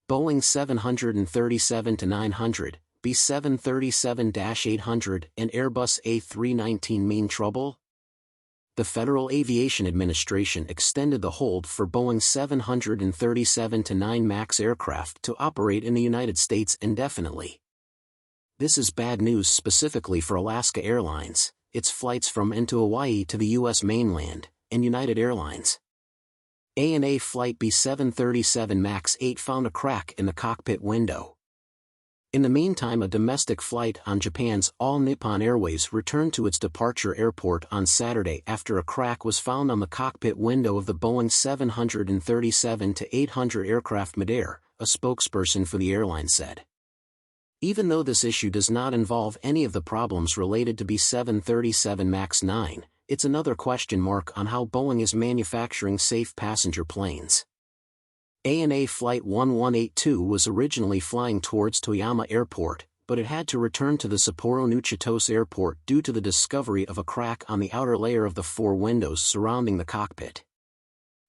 Boeing 737-900, B737-800 and Airbus A319 mean trouble? The Federal Aviation Administration extended the hold for Boeing 737-9 MAX aircraft to operate in the United States indefinitely. This is bad news specifically for Alaska Airlines, its flights from and to Hawaii to the U.S. mainland, and United Airlines. ANA Flight B737 MAX 8 found a crack in the cockpit window. In the meantime, a domestic flight on Japan's All Nippon Airways returned to its departure airport on Saturday after a crack was found on the cockpit window of the Boeing 737-800 aircraft midair, a spokesperson for the airline said. Even though this issue does not involve any of the problems related to B737 MAX 9, it's another question mark on how Boeing is manufacturing safe passenger planes. ANA Flight 1182 was originally flying towards Toyama Airport, but it had to return to the Sapporo Nuchitos Airport due to the discovery of a crack on the outer layer of the four windows surrounding the cockpit.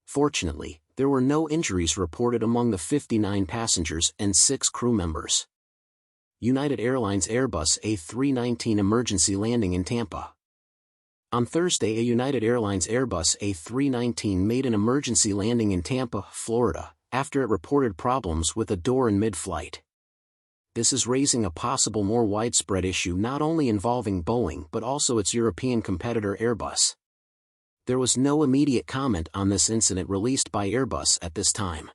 Fortunately, there were no injuries reported among the 59 passengers and 6 crew members. United Airlines Airbus A319 emergency landing in Tampa. On Thursday, a United Airlines Airbus A319 made an emergency landing in Tampa, Florida, after it reported problems with a door in mid-flight. This is raising a possible more widespread issue not only involving Boeing but also its European competitor Airbus. There was no immediate comment on this incident released by Airbus at this time.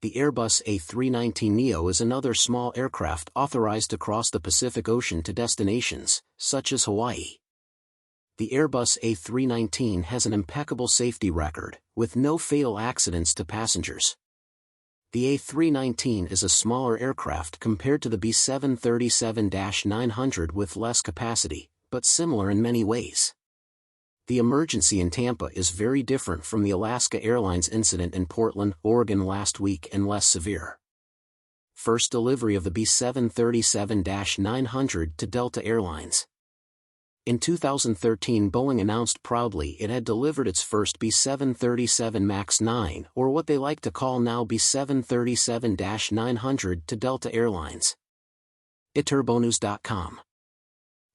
The Airbus A319neo is another small aircraft authorized to cross the Pacific Ocean to destinations, such as Hawaii. The Airbus A319 has an impeccable safety record, with no fatal accidents to passengers. The A319 is a smaller aircraft compared to the B737-900 with less capacity, but similar in many ways. The emergency in Tampa is very different from the Alaska Airlines incident in Portland, Oregon last week and less severe. First delivery of the B737-900 to Delta Airlines. In 2013, Boeing announced proudly it had delivered its first B737 MAX 9, or what they like to call now B737-900, to Delta Airlines. eTurboNews.com.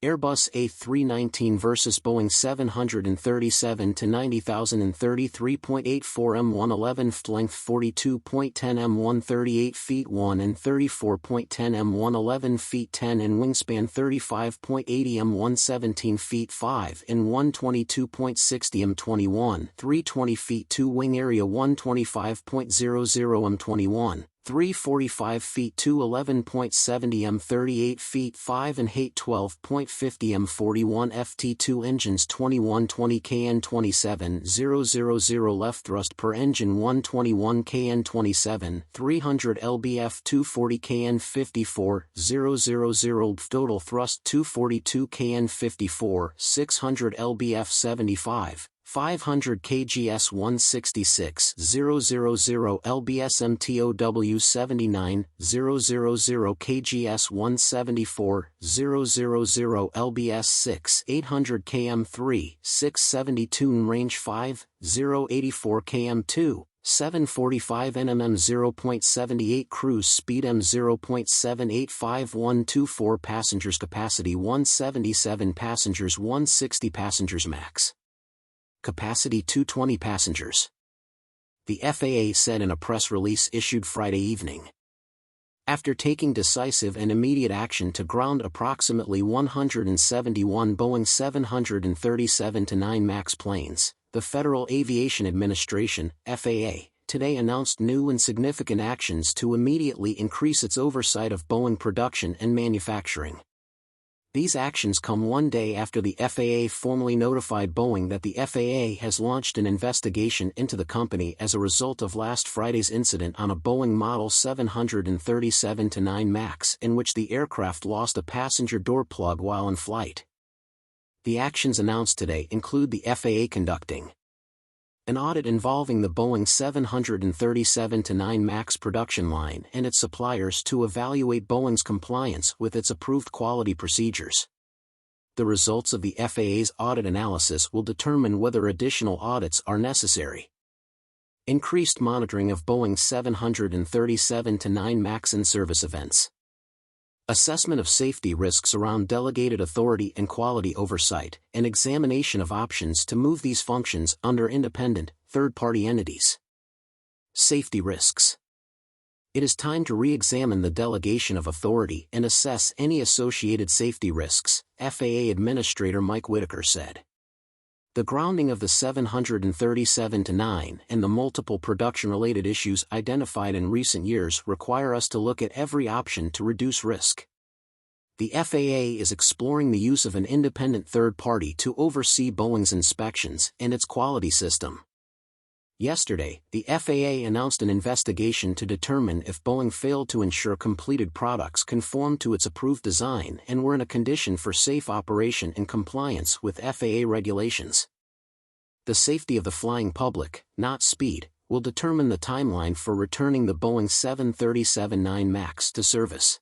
Airbus A319 vs Boeing 737 to 90,033.84 M111 ft length 42.10 M138 feet 1 and 34.10 M111 feet 10 and wingspan 35.80 M117 feet 5 and 122.60 M21 320 feet 2 wing area 125.00 M21 345 feet 211.70 M38 feet 5 and height 12.50 M41 FT2 engines 2120 KN27 000 left thrust per engine 121 KN27 300 lbf 240 KN54 000 total thrust 242 KN54 600 lbf 75 500 kgs 166 000 lbs MTOW 79 000 kgs 174 000 lbs 6 800 km 3 672 range 5 084 km 2 745 nmm 0.78 cruise speed M0.785124 passengers capacity 177 passengers 160 passengers max. Capacity 220 passengers. The FAA said in a press release issued Friday evening. After taking decisive and immediate action to ground approximately 171 Boeing 737-9 MAX planes, the Federal Aviation Administration, FAA, today announced new and significant actions to immediately increase its oversight of Boeing production and manufacturing. These actions come one day after the FAA formally notified Boeing that the FAA has launched an investigation into the company as a result of last Friday's incident on a Boeing Model 737-9 MAX in which the aircraft lost a passenger door plug while in flight. The actions announced today include the FAA conducting an audit involving the Boeing 737-9 MAX production line and its suppliers to evaluate Boeing's compliance with its approved quality procedures. The results of the FAA's audit analysis will determine whether additional audits are necessary. Increased monitoring of Boeing 737-9 MAX in-service events. Assessment of safety risks around delegated authority and quality oversight, and examination of options to move these functions under independent, third-party entities. Safety risks. It is time to re-examine the delegation of authority and assess any associated safety risks, FAA Administrator Mike Whitaker said. The grounding of the 737-9 and the multiple production-related issues identified in recent years require us to look at every option to reduce risk. The FAA is exploring the use of an independent third party to oversee Boeing's inspections and its quality system. Yesterday, the FAA announced an investigation to determine if Boeing failed to ensure completed products conformed to its approved design and were in a condition for safe operation in compliance with FAA regulations. The safety of the flying public, not speed, will determine the timeline for returning the Boeing 737-9 MAX to service.